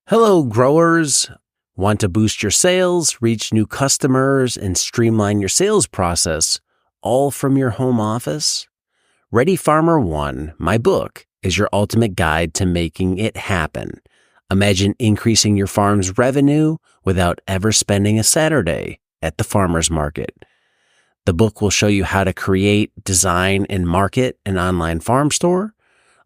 Hello, growers. Want to boost your sales, reach new customers, and streamline your sales process, all from your home office? Ready Farmer One, my book, is your ultimate guide to making it happen. Imagine increasing your farm's revenue without ever spending a Saturday at the farmer's market. The book will show you how to create, design, and market an online farm store.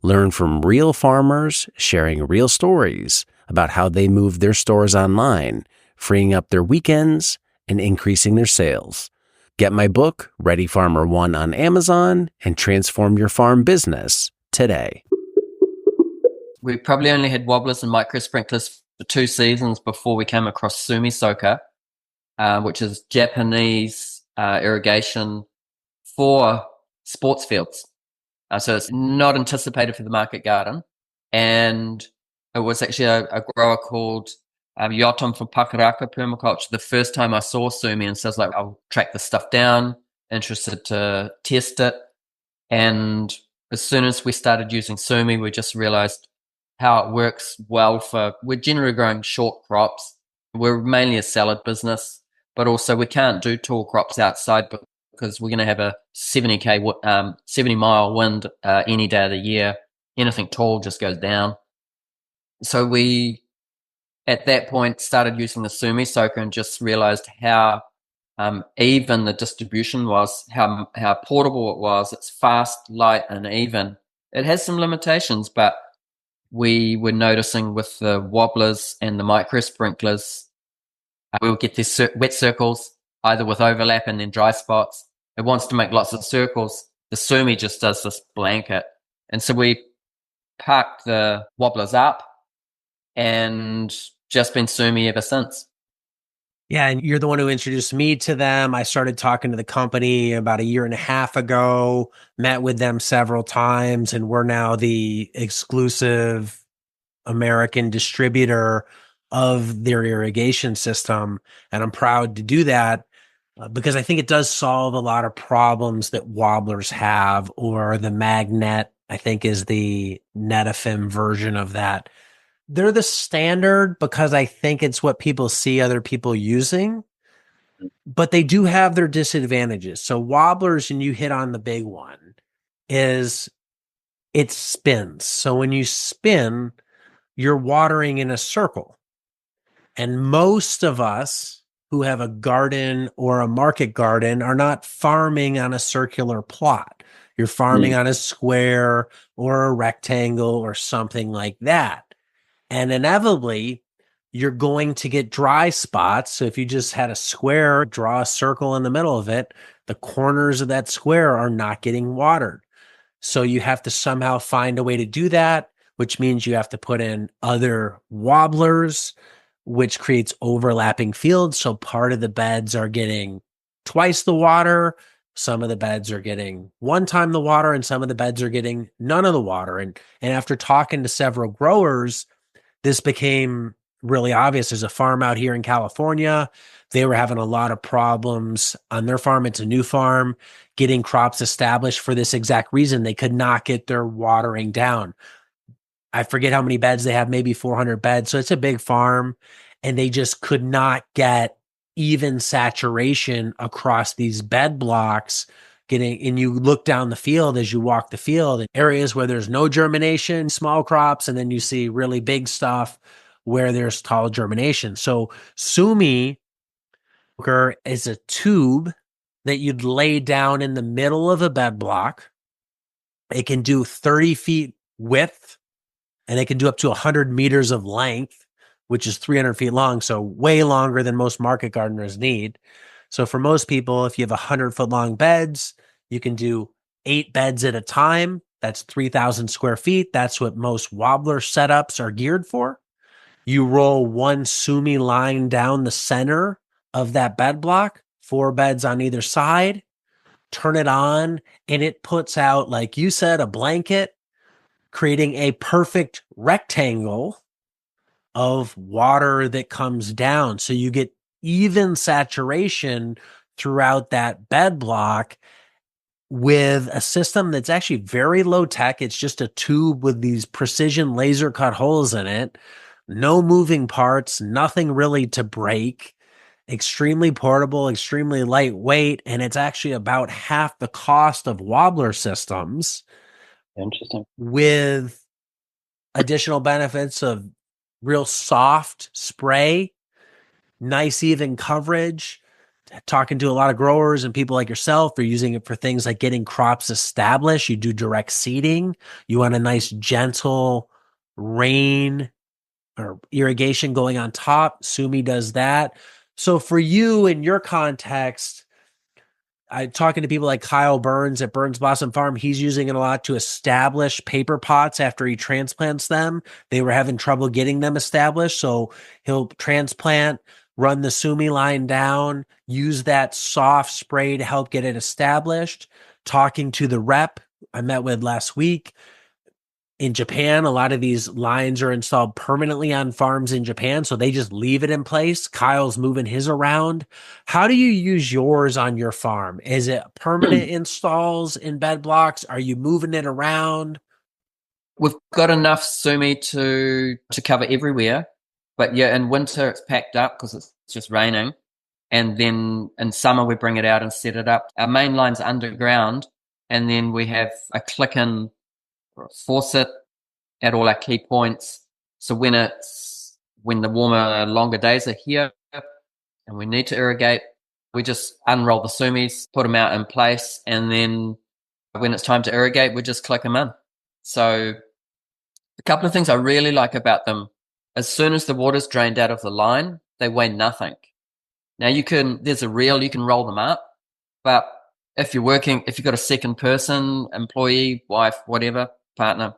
Learn from real farmers sharing real stories about how they move their stores online, freeing up their weekends and increasing their sales. Get my book, Ready Farmer One, on Amazon and transform your farm business today. We probably only had wobblers and micro sprinklers for 2 seasons before we came across Sumi Soaker, which is Japanese irrigation for sports fields. So it's not anticipated for the market garden. And it was actually a grower called Yotam from Pakaraka Permaculture. The first time I saw Sumi, and so I was like, I'll track this stuff down, interested to test it. And as soon as we started using Sumi, we just realized how it works well we're generally growing short crops. We're mainly a salad business, but also we can't do tall crops outside because we're going to have a 70-mile wind any day of the year. Anything tall just goes down. So we, at that point, started using the Sumi Soaker and just realized how even the distribution was, how portable it was. It's fast, light, and even. It has some limitations, but we were noticing with the wobblers and the micro sprinklers, we would get these wet circles, either with overlap and then dry spots. It wants to make lots of circles. The Sumi just does this blanket. And so we parked the wobblers up and just been Sumi ever since. Yeah, and you're the one who introduced me to them. I started talking to the company about a year and a half ago, met with them several times, and we're now the exclusive American distributor of their irrigation system. And I'm proud to do that because I think it does solve a lot of problems that wobblers have, or the magnet, I think, is the Netafim version of that. They're the standard because I think it's what people see other people using, but they do have their disadvantages. So wobblers, and you hit on the big one, is it spins. So when you spin, you're watering in a circle. And most of us who have a garden or a market garden are not farming on a circular plot. You're farming on a square or a rectangle or something like that. And inevitably, you're going to get dry spots. So if you just had a square, draw a circle in the middle of it, the corners of that square are not getting watered. So you have to somehow find a way to do that, which means you have to put in other wobblers, which creates overlapping fields. So part of the beds are getting twice the water. Some of the beds are getting one time the water, and some of the beds are getting none of the water. And after talking to several growers, this became really obvious. There's a farm out here in California. They were having a lot of problems on their farm. It's a new farm, getting crops established for this exact reason. They could not get their watering down. I forget how many beds they have, maybe 400 beds. So it's a big farm, and they just could not get even saturation across these bed blocks. And you look down the field as you walk the field, and areas where there's no germination, small crops, and then you see really big stuff where there's tall germination. So Sumi is a tube that you'd lay down in the middle of a bed block. It can do 30 feet width, and it can do up to 100 meters of length, which is 300 feet long, so way longer than most market gardeners need. So for most people, if you have 100-foot-long beds, you can do 8 beds at a time. That's 3,000 square feet. That's what most wobbler setups are geared for. You roll one Sumi line down the center of that bed block, 4 beds on either side, turn it on, and it puts out, like you said, a blanket, creating a perfect rectangle of water that comes down. So you get even saturation throughout that bed block with a system that's actually very low tech. It's just a tube with these precision laser cut holes in it. no moving parts, nothing really to break, extremely portable, extremely lightweight, and it's actually about half the cost of wobbler systems Interesting. with additional benefits of real soft spray, nice even coverage. Talking to a lot of growers and people like yourself, they're using it for things like getting crops established. You do direct seeding. You want a nice gentle rain or irrigation going on top. Sumi does that. So for you in your context, I talking to people like Kyle Burns at Burns Blossom Farm. He's using it a lot to establish paper pots after he transplants them. They were having trouble getting them established. So he'll transplant, run the Sumi line down, use that soft spray to help get it established. Talking to the rep I met with last week, in Japan, a lot of these lines are installed permanently on farms in Japan, so they just leave it in place. Kyle's moving his around. How do you use yours on your farm? Is it permanent installs in bed blocks? Are you moving it around? We've got enough Sumi to cover everywhere, but yeah, in winter it's packed up because it's just raining, and then in summer we bring it out and set it up. Our main line's underground, and then we have a click-in faucet at all our key points. So when the warmer, longer days are here and we need to irrigate, we just unroll the Sumis, put them out in place, and then when it's time to irrigate, we just click them in. So a couple of things I really like about them: as soon as the water's drained out of the line, they weigh nothing. Now there's a reel, you can roll them up, but if you've got a second person, employee, wife, whatever, partner,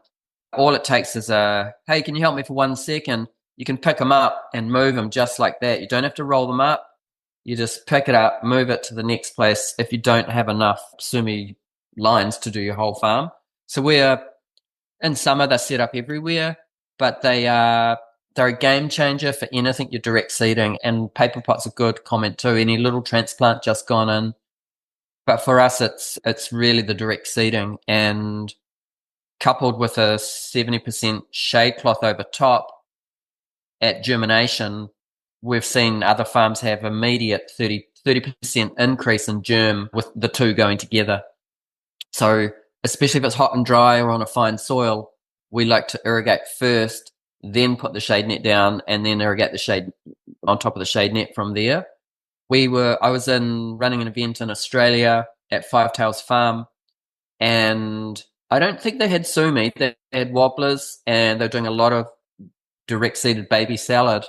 all it takes is hey, can you help me for 1 second? You can pick them up and move them just like that. You don't have to roll them up. You just pick it up, move it to the next place if you don't have enough Sumi lines to do your whole farm. So in summer, they're set up everywhere, but they're a game changer for anything you're direct seeding, and paper pots are good comment too. Any little transplant just gone in. But for us, it's really the direct seeding, and coupled with a 70% shade cloth over top at germination, we've seen other farms have immediate 30% increase in germ with the two going together. So especially if it's hot and dry or on a fine soil, we like to irrigate first, then put the shade net down, and then irrigate the shade on top of the shade net from there. I was running an event in Australia at Five Tails Farm, and I don't think they had Sumi. They had wobblers, and they're doing a lot of direct seeded baby salad.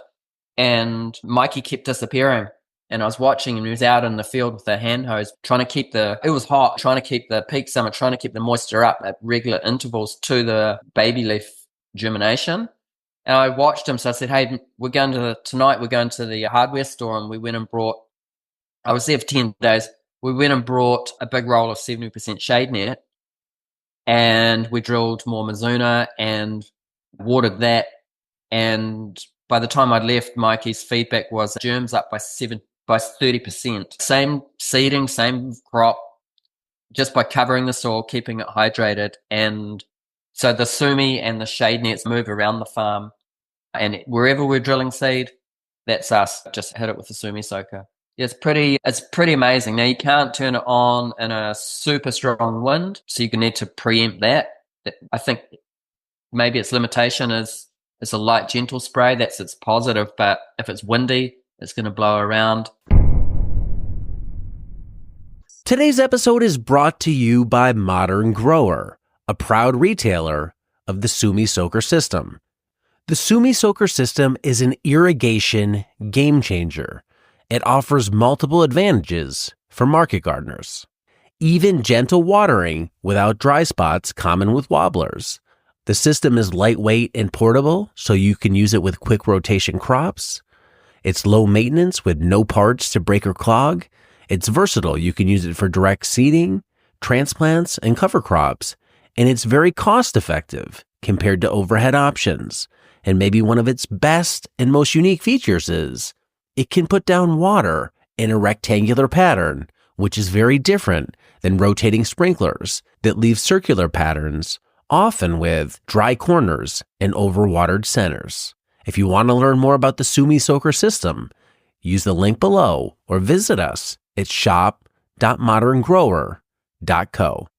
And Mikey kept disappearing, and I was watching him. He was out in the field with a hand hose, it was hot, trying to keep the peak summer, trying to keep the moisture up at regular intervals to the baby leaf germination. And I watched him, so I said, hey, tonight we're going to the hardware store, and we went and I was there for 10 days. We went and brought a big roll of 70% shade net, and we drilled more Mizuna and watered that. And by the time I'd left, Mikey's feedback was germs up by 30%. Same seeding, same crop, just by covering the soil, keeping it hydrated. And so the Sumi and the shade nets move around the farm, and wherever we're drilling seed, that's us. Just hit it with the Sumi Soaker. Yeah, it's pretty amazing. Now, you can't turn it on in a super strong wind, so you need to preempt that. I think maybe its limitation is it's a light, gentle spray. That's its positive, but if it's windy, it's going to blow around. Today's episode is brought to you by Modern Grower, a proud retailer of the Sumi Soaker system. The Sumi Soaker system is an irrigation game changer. It offers multiple advantages for market gardeners. Even gentle watering without dry spots common with wobblers. The system is lightweight and portable, so you can use it with quick rotation crops. It's low maintenance with no parts to break or clog. It's versatile. You can use it for direct seeding, transplants, and cover crops. And it's very cost effective compared to overhead options. And maybe one of its best and most unique features is it can put down water in a rectangular pattern, which is very different than rotating sprinklers that leave circular patterns, often with dry corners and overwatered centers. If you want to learn more about the Sumi Soaker system, use the link below or visit us at shop.moderngrower.co.